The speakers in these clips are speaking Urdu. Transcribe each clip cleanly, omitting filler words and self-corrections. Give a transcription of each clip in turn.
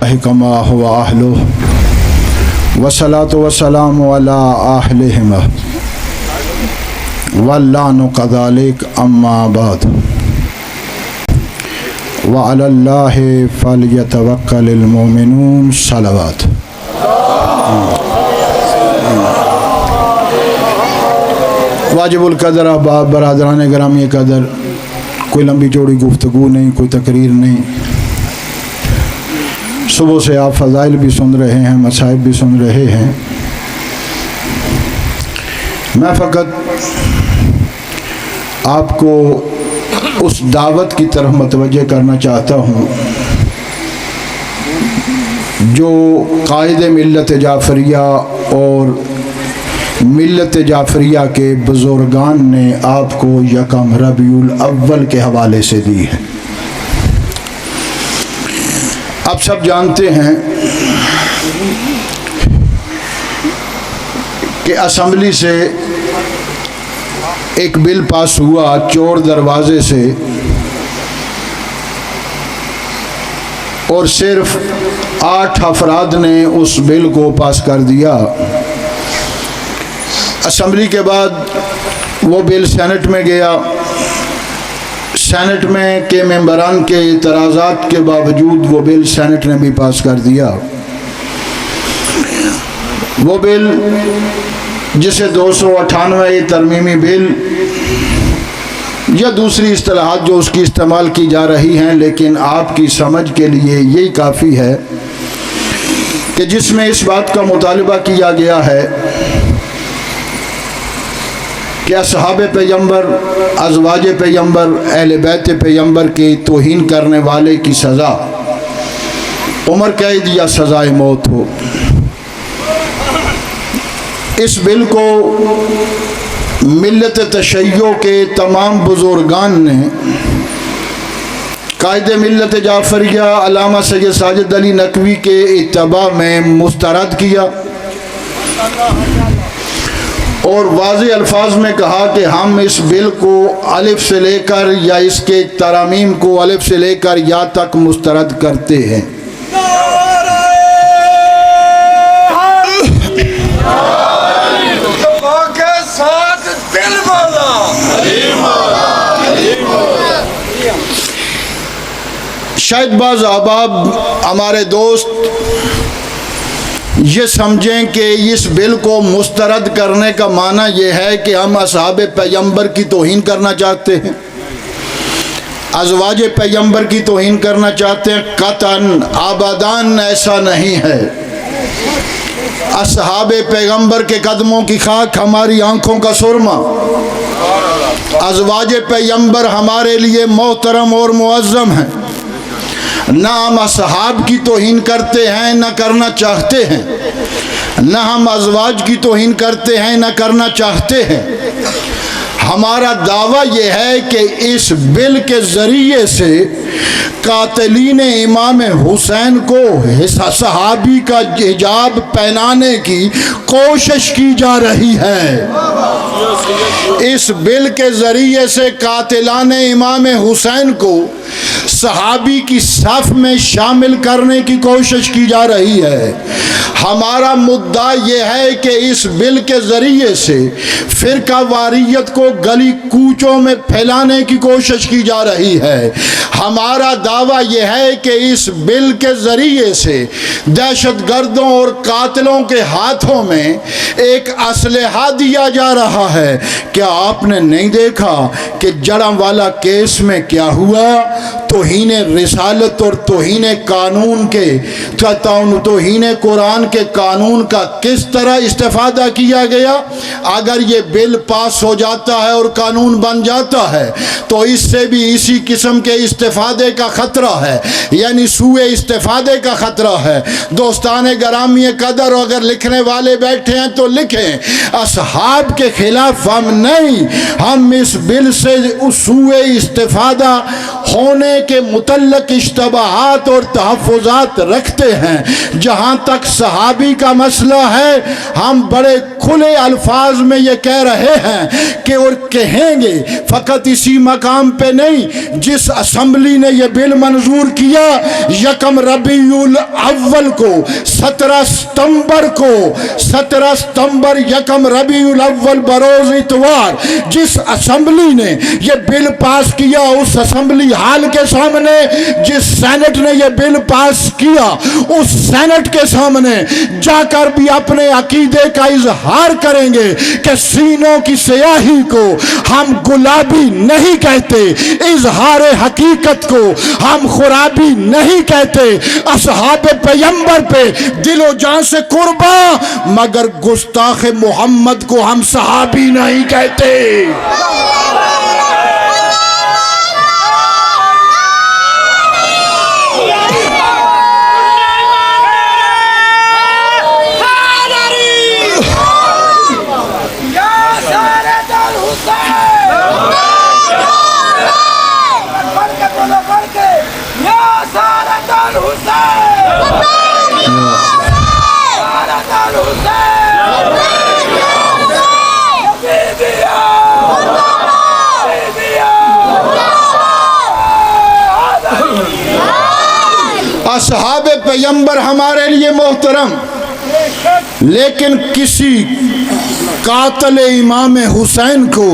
الله كما هو أهله والصلاة والسلام على أهلهما واللعن كذلك أما بعد وعلى الله فليتوكل المؤمنون صلوات. واجب القدر احباب برادران گرامی قدر، کوئی لمبی چوڑی گفتگو نہیں، کوئی تقریر نہیں. صبح سے آپ فضائل بھی سن رہے ہیں، مصائب بھی سن رہے ہیں. میں فقط آپ کو اس دعوت کی طرف متوجہ کرنا چاہتا ہوں جو قائد ملت جعفریہ اور ملت جعفریہ کے بزرگان نے آپ کو یکم ربیع الاول کے حوالے سے دی ہے. آپ سب جانتے ہیں کہ اسمبلی سے ایک بل پاس ہوا چور دروازے سے، اور صرف 8 افراد نے اس بل کو پاس کر دیا. اسمبلی کے بعد وہ بل سینٹ میں گیا. سینٹ میں کے ممبران کے اعتراضات کے باوجود وہ بل سینٹ نے بھی پاس کر دیا. وہ بل جسے 298 ترمیمی بل یا دوسری اصطلاحات جو اس کی استعمال کی جا رہی ہیں، لیکن آپ کی سمجھ کے لیے یہی کافی ہے کہ جس میں اس بات کا مطالبہ کیا گیا ہے کہ اصحاب پیغمبر، ازواج پیغمبر، اہل بیت پیغمبر کی توہین کرنے والے کی سزا عمر قید یا سزائے موت ہو. اس بل کو ملت تشیع کے تمام بزرگان نے قائد ملت جعفریہ علامہ سید ساجد علی نقوی کے اتباع میں مسترد کیا اور واضح الفاظ میں کہا کہ ہم اس بل کو الف سے لے کر یا اس کے ترامیم کو الف سے لے کر یا تک مسترد کرتے ہیں. شاید بعض احباب ہمارے دوست یہ سمجھیں کہ اس بل کو مسترد کرنے کا معنی یہ ہے کہ ہم اصحاب پیغمبر کی توہین کرنا چاہتے ہیں، ازواج پیغمبر کی توہین کرنا چاہتے ہیں. قطعاً آبادان ایسا نہیں ہے. اصحاب پیغمبر کے قدموں کی خاک ہماری آنکھوں کا سرما. ازواج پیغمبر ہمارے لیے محترم اور معظم ہیں. نہ ہم اصحاب کی توہین کرتے ہیں نہ کرنا چاہتے ہیں، نہ ہم ازواج کی توہین کرتے ہیں نہ کرنا چاہتے ہیں. ہمارا دعویٰ یہ ہے کہ اس بل کے ذریعے سے قاتلین امام حسین کو صحابی کا حجاب پہنانے کی کوشش کی جا رہی ہے. اس بل کے ذریعے سے قاتلان امام حسین کو صحابی کی صف میں شامل کرنے کی کوشش کی جا رہی ہے. ہمارا مدعا یہ ہے کہ اس بل کے ذریعے سے فرقہ واریت کو گلی کوچوں میں پھیلانے کی کوشش کی جا رہی ہے. ہمارا دعویٰ یہ ہے کہ اس بل کے ذریعے سے دہشت گردوں اور قاتلوں کے ہاتھوں میں ایک اسلحہ دیا جا رہا ہے. کیا آپ نے نہیں دیکھا کہ جڑاوالا کیس میں کیا ہوا؟ توہین رسالت اور توہین قانون کے توہین قرآن کے قانون کا کس طرح استفادہ کیا گیا. اگر یہ بل پاس ہو جاتا ہے اور قانون بن جاتا ہے تو اس سے بھی اسی قسم کے استفادے کا خطرہ ہے، یعنی سوء استفادے کا خطرہ ہے. دوستان گرامی قدر، اگر لکھنے والے بیٹھے ہیں تو لکھیں، اصحاب کے خلاف ہم نہیں، ہم اس بل سے سوء استفادہ ہونے کے متعلق اشتباہات اور تحفظات رکھتے ہیں. جہاں تک صحابی کا مسئلہ ہے، ہم بڑے کھلے الفاظ میں یہ کہہ رہے ہیں کہ اور کہیں گے فقط اسی مقام پہ نہیں، جس اسمبلی نے یہ بل منظور کیا 1 ربیع الاول کو 17 ستمبر کو 17 ستمبر 1 ربیع الاول بروز اتوار جس اسمبلی نے یہ بل پاس کیا، اس اسمبلی ہال کے سامنے جس سینٹ نے یہ بل پاس کیا، اس سینٹ کے سامنے جا کر بھی اپنے عقیدے کا اظہار کریں گے کہ سینوں کی سیاہی کو ہم گلابی نہیں کہتے، اظہار حقیقت کو ہم خرابی نہیں کہتے، اصحاب پیغمبر پہ دل و جان سے قربان، مگر گستاخ محمد کو ہم صحابی نہیں کہتے۔ اصحاب پیغمبر ہمارے لیے محترم، لیکن کسی قاتل امام حسین کو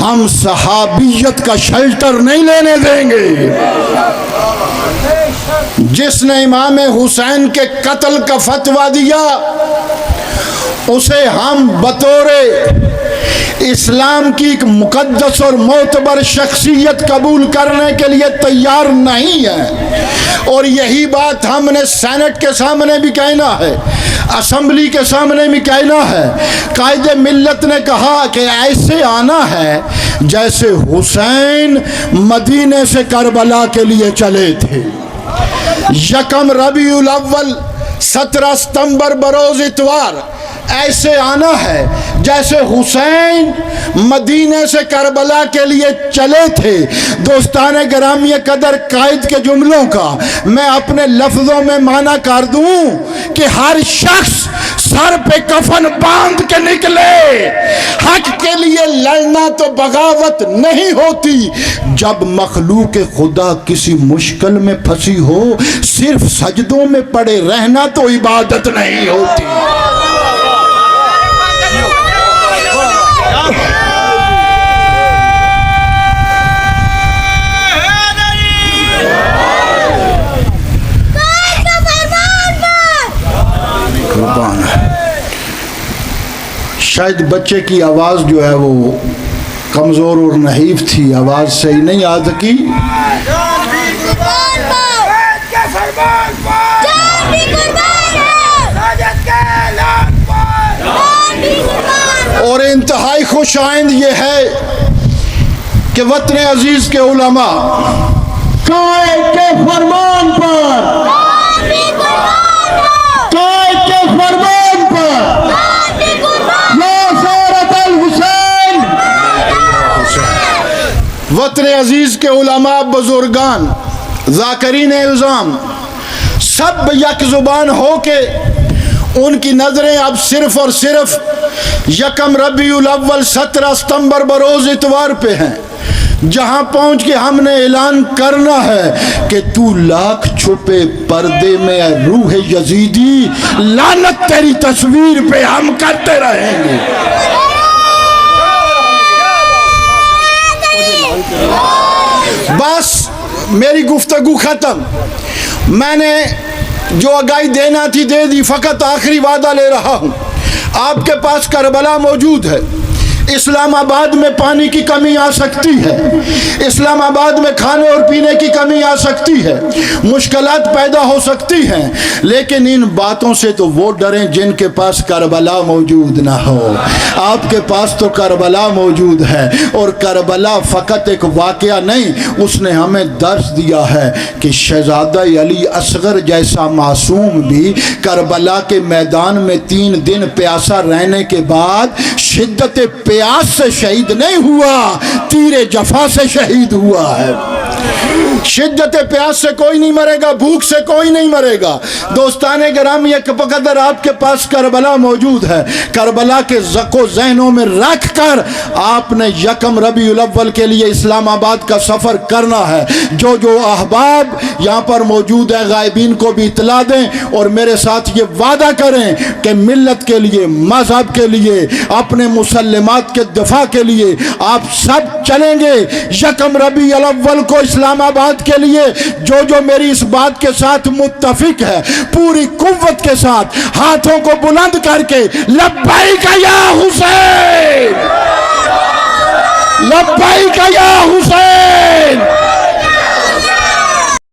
ہم صحابیت کا شیلٹر نہیں لینے دیں گے۔ جس نے امام حسین کے قتل کا فتویٰ دیا اسے ہم بطور اسلام کی ایک مقدس اور معتبر شخصیت قبول کرنے کے لیے تیار نہیں ہے، اور یہی بات ہم نے سینٹ کے سامنے بھی کہنا ہے، اسمبلی کے سامنے بھی کہنا ہے۔ قائد ملت نے کہا کہ ایسے آنا ہے جیسے حسین مدینے سے کربلا کے لیے چلے تھے۔ 1 ربیع الاول 17 ستمبر بروز اتوار ایسے آنا ہے جیسے حسین مدینے سے کربلا کے لیے چلے تھے۔ دوستان گرامی قدر، قائد کے جملوں کا میں اپنے لفظوں میں معنی کر دوں کہ ہر شخص سر پہ کفن باندھ کے نکلے، حق کے لیے لڑنا تو بغاوت نہیں ہوتی۔ جب مخلوق خدا کسی مشکل میں پھنسی ہو صرف سجدوں میں پڑے رہنا تو عبادت نہیں ہوتی۔ شاید بچے کی آواز جو ہے وہ کمزور اور نحیف تھی، آواز صحیح نہیں آ سکی۔ اور انتہائی خوش آئند یہ ہے کہ وطن عزیز کے علماء قائد کے فرمان پر وطن عزیز کے علماء، بزرگان، ذاکرین الزام سب یک زبان ہو کے ان کی نظریں اب صرف اور صرف 1 ربیع الاول 17 ستمبر بروز اتوار پہ ہیں، جہاں پہنچ کے ہم نے اعلان کرنا ہے کہ تو لاکھ چھپے پردے میں اے روح یزیدی، لعنت تیری تصویر پہ ہم کرتے رہیں گے۔ بس میری گفتگو ختم، میں نے جو آگاہی دینا تھی دے دی، فقط آخری وعدہ لے رہا ہوں۔ آپ کے پاس کربلا موجود ہے، اسلام آباد میں پانی کی کمی آ سکتی ہے، اسلام آباد میں کھانے اور پینے کی کمی آ سکتی ہے، مشکلات پیدا ہو سکتی ہیں، لیکن ان باتوں سے تو وہ ڈریں جن کے پاس کربلا موجود نہ ہو۔ آپ کے پاس تو کربلا موجود ہے، اور کربلا فقط ایک واقعہ نہیں، اس نے ہمیں درس دیا ہے کہ شہزادہ علی اصغر جیسا معصوم بھی کربلا کے میدان میں 3 دن پیاسا رہنے کے بعد شدت پیاس سے شہید نہیں ہوا، تیر جفا سے شہید ہوا ہے۔ شدت پیاس سے کوئی نہیں مرے گا، بھوک سے کوئی نہیں مرے گا۔ دوستان گرامی، ایک بقدر آپ کے پاس کربلا موجود ہے، کربلا کے ذکو ذہنوں میں رکھ کر آپ نے یکم ربیع الاول کے لیے اسلام آباد کا سفر کرنا ہے۔ جو جو احباب یہاں پر موجود ہیں غائبین کو بھی اطلاع دیں اور میرے ساتھ یہ وعدہ کریں کہ ملت کے لیے، مذہب کے لیے، اپنے مسلمات کے دفاع کے لیے آپ سب چلیں گے یکم ربیع الاول کو اسلام آباد کے لیے۔ جو جو میری اس بات کے ساتھ متفق ہے پوری قوت کے ساتھ ہاتھوں کو بلند کر کے لبیک یا حسین، لبیک یا حسین۔